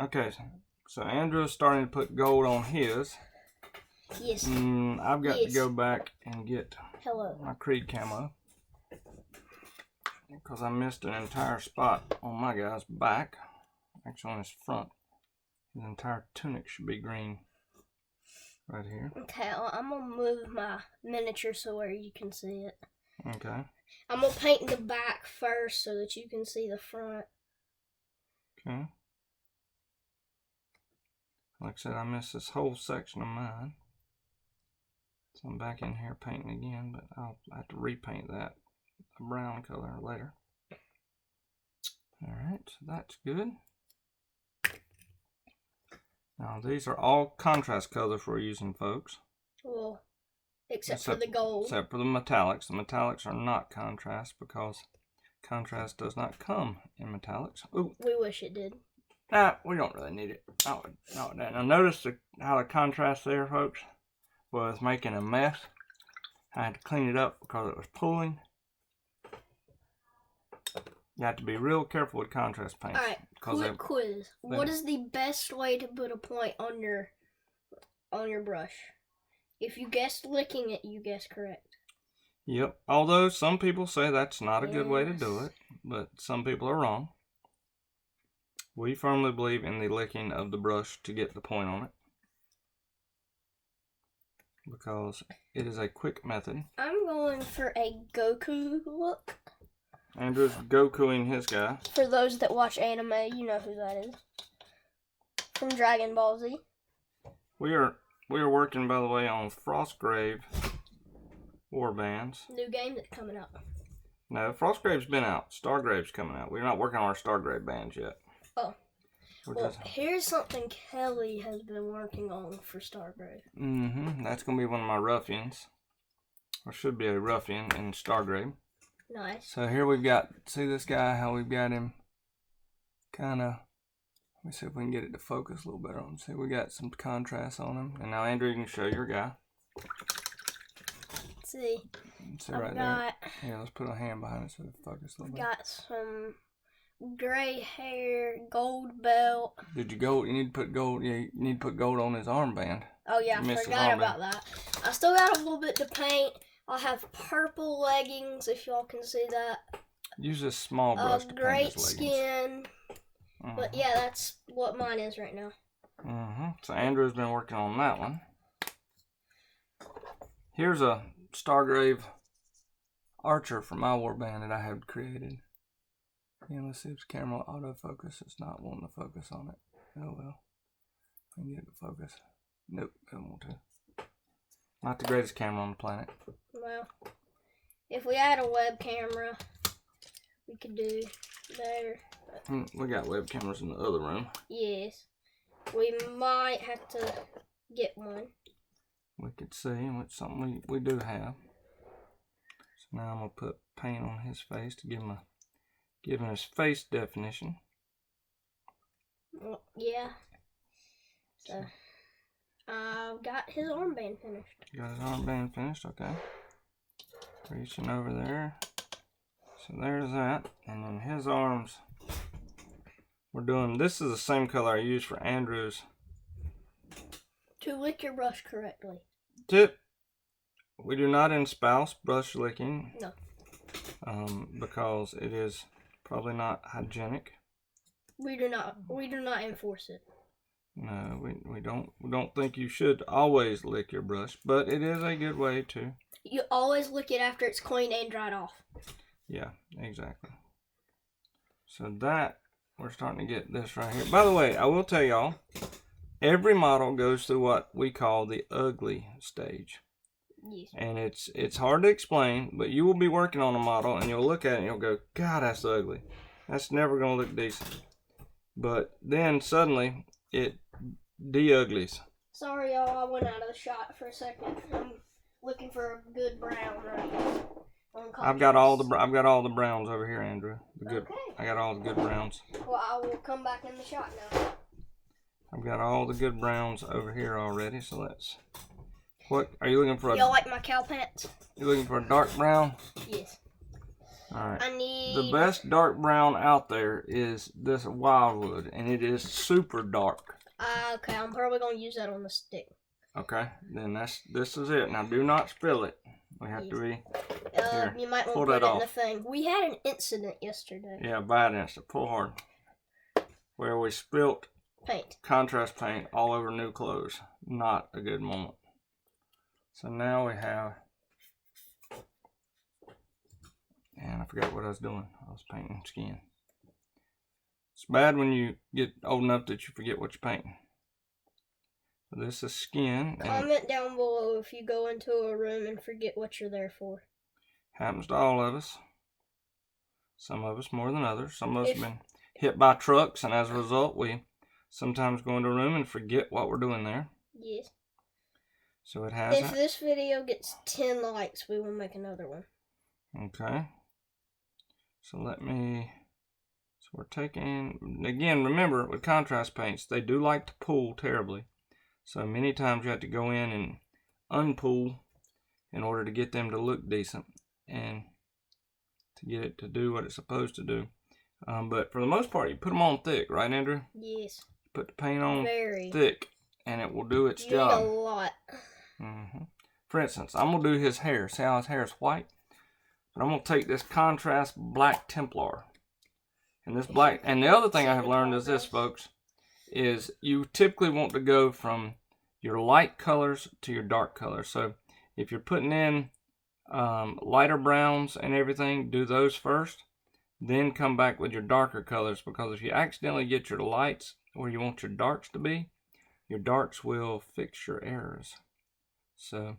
Okay, so Andrew's starting to put gold on his. Yes. I've got to go back and get my Creed camo. Because I missed an entire spot on my guy's back. Actually on his front. His entire tunic should be green. Right here. Okay, I'm going to move my miniature so where you can see it. Okay. I'm going to paint the back first so that you can see the front. Okay. Like I said, I missed this whole section of mine. So I'm back in here painting again, but I'll have to repaint that a brown color later. Alright, so that's good. Now these are all contrast colors we're using, folks. Well, except for the gold. Except for the metallics. The metallics are not contrast because contrast does not come in metallics. Ooh. We wish it did. Nah, we don't really need it. Now notice how the contrast there, folks, was making a mess. I had to clean it up because it was pulling. You have to be real careful with contrast paints. Alright, quick quiz. What is the best way to put a point on your brush? If you guessed licking it, you guessed correct. Yep. Although some people say that's not a good way to do it, but some people are wrong. We firmly believe in the licking of the brush to get the point on it. Because it is a quick method. I'm going for a Goku look. Andrew's Gokuing his guy. For those that watch anime, you know who that is. From Dragon Ball Z. We are working, by the way, on Frostgrave warbands. New game that's coming out. No, Frostgrave's been out. Stargrave's coming out. We're not working on our Stargrave bands yet. Oh. Well, here's something Kelly has been working on for Stargrave. That's going to be one of my ruffians. Or should be a ruffian in Stargrave. Nice. So here we've got, see this guy, how we've got him kind of, let me see if we can get it to focus a little better on him. See, we got some contrast on him. And now, Andrew, you can show your guy. Let's see. Right there. Yeah, let's put a hand behind it so it focus a little bit. Got some gray hair, gold belt. Did you go? You need to put gold. Yeah, you need to put gold on his armband. Oh yeah, I forgot about that. I still got a little bit to paint. I'll have purple leggings if y'all can see that. Use a small brush to paint his leggings. Great skin. But yeah, that's what mine is right now. So Andrew's been working on that one. Here's a Stargrave Archer from my warband that I have created. Yeah, let's see if the camera will autofocus. It's not wanting to focus on it. Oh well. I can get it to focus. Nope, it won't to. Not the greatest camera on the planet. Well, if we had a web camera, we could do better. We got web cameras in the other room. Yes. We might have to get one. We could see, it's something we do have. So now I'm going to put paint on his face to give him his face definition. Well, yeah. So, I've got his armband finished. Got his armband finished, okay. Reaching over there. So there's that. And then his arms, we're doing, this is the same color I used for Andrew's. To lick your brush correctly. Tip. We do not espouse brush licking. No. Because it is probably not hygienic. We do not enforce it. No, we don't think you should always lick your brush, but it is a good way to. You always lick it after it's cleaned and dried off. Yeah, exactly. So that, we're starting to get this right here. By the way, I will tell y'all, every model goes through what we call the ugly stage. Yes. And it's hard to explain, but you will be working on a model and you'll look at it and you'll go, God, that's ugly. That's never going to look decent. But then suddenly it de-uglies. Sorry, y'all, I went out of the shot for a second. I'm looking for a good brown right here. I've got all the browns over here, Andrew. Okay. I got all the good browns. Well, I will come back in the shot now. I've got all the good browns over here already, so let's. What are you looking for? Y'all like my cow pants? You looking for a dark brown? Yes. Alright. I need... The best dark brown out there is this wildwood, and it is super dark. Okay, I'm probably going to use that on the stick. Okay, then this is it. Now do not spill it. We have to be... Here, you might want pull to put that it off. in the thing. We had an incident yesterday. Yeah, bad incident. Pull hard. Where we spilt Paint. contrast paint all over new clothes. Not a good moment. So now we have... And I forgot what I was doing. I was painting skin. It's bad when you get old enough that you forget what you're painting. So this is skin. Comment down below if you go into a room and forget what you're there for. Happens to all of us. Some of us more than others. Some of us have been hit by trucks, and as a result, we sometimes go into a room and forget what we're doing there. Yes. So it has. If this video gets 10 likes, we will make another one. Okay. So let me. So we're taking. Again, remember with contrast paints, they do like to pool terribly. So many times you have to go in and unpool in order to get them to look decent and to get it to do what it's supposed to do. But for the most part, you put them on thick, right, Andrew? Yes. Put the paint on Very thick, and it will do its you job. need a lot. For instance, I'm going to do his hair. See how his hair is white? But I'm going to take this contrast black Templar. And this black, and the other thing I have learned is this, folks, is you typically want to go from your light colors to your dark colors. So if you're putting in lighter browns and everything, do those first. Then come back with your darker colors, because if you accidentally get your lights where you want your darks to be, your darks will fix your errors. So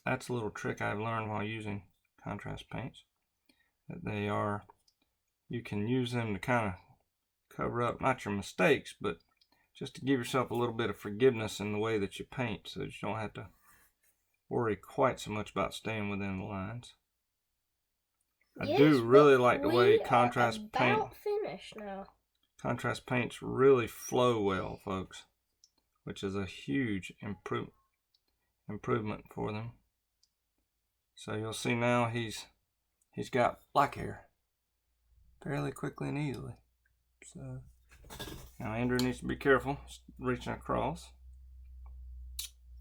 that's a little trick I've learned while using contrast paints. That they are, you can use them to kind of cover up, not your mistakes, but just to give yourself a little bit of forgiveness in the way that you paint, so that you don't have to worry quite so much about staying within the lines. I do really like the way contrast paint. Finished now. Contrast paints really flow well, folks, which is a huge improvement for them. So you'll see now he's got black hair fairly quickly and easily. So now Andrew needs to be careful reaching across.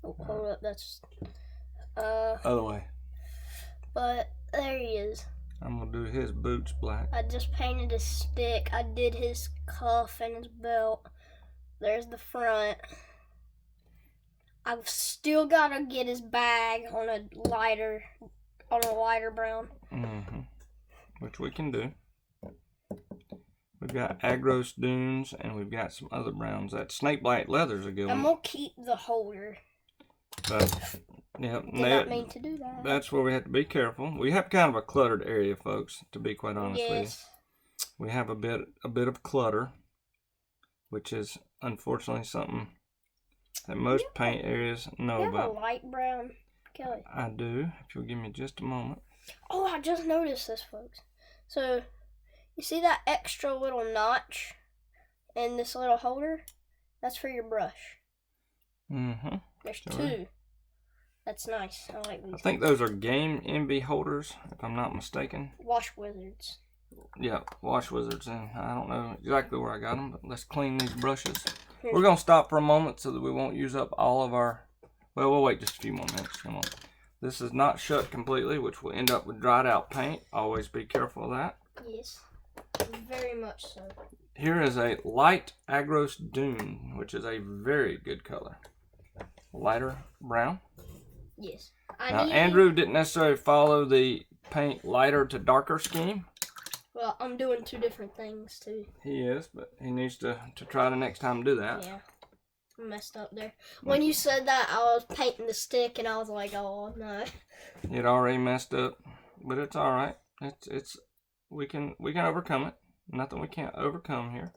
Oh, hold up, that's other way. But there he is. I'm gonna do his boots black. I just painted his stick. I did his cuff and his belt. There's the front. I've still gotta get his bag on a lighter brown. Which we can do. We've got Agros Dunes, and we've got some other browns. That snake bite leather's a good one. I'm gonna keep the holder. But yeah, Did not mean to do that. That's where we have to be careful. We have kind of a cluttered area, folks, to be quite honest with you. We have a bit of clutter, which is unfortunately something that most paint areas know you have about. A light brown, Kelly. I do, if you'll give me just a moment. Oh, I just noticed this, folks. So, you see that extra little notch in this little holder? That's for your brush. There's two. That's nice. I like these. I think those are Game Envy holders, if I'm not mistaken. Wash Wizards. Yeah, Wash Wizards, and I don't know exactly where I got them, but let's clean these brushes. We're going to stop for a moment so that we won't use up all of our... Well, we'll wait just a few more minutes. Come on. This is not shut completely, which will end up with dried out paint. Always be careful of that. Yes, very much so. Here is a light Agros Dune, which is a very good color. Lighter brown. Yes. Now, Andrew didn't necessarily follow the paint lighter to darker scheme. Well, I'm doing two different things too. He is, but he needs to try the next time to do that. Yeah. I messed up there. When you said that, I was painting the stick and I was like, oh no. It already messed up, but it's all right. It's we can overcome it. Nothing we can't overcome here.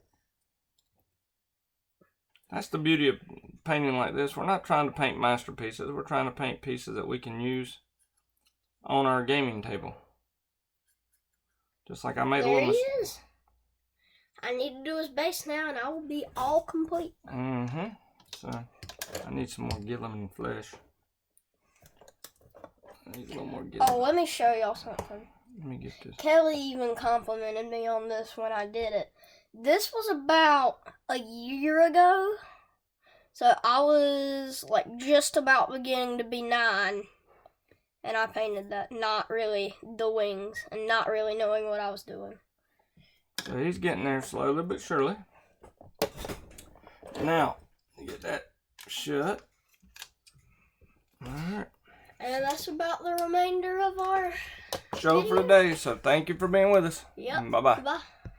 That's the beauty of painting like this. We're not trying to paint masterpieces. We're trying to paint pieces that we can use on our gaming table. Just like I made a little mistake. There he is. I need to do his base now and I will be all complete. So, I need some more Gilliman flesh. Needs a little more getting. Oh, let me show y'all something. Let me get this. Kelly even complimented me on this when I did it. This was about a year ago. So I was like just about beginning to be 9. And I painted that, not really the wings, and not really knowing what I was doing. So he's getting there slowly but surely. Now, get that shut. Alright. And that's about the remainder of our show for the day. So thank you for being with us. Yep. Bye-bye. Bye.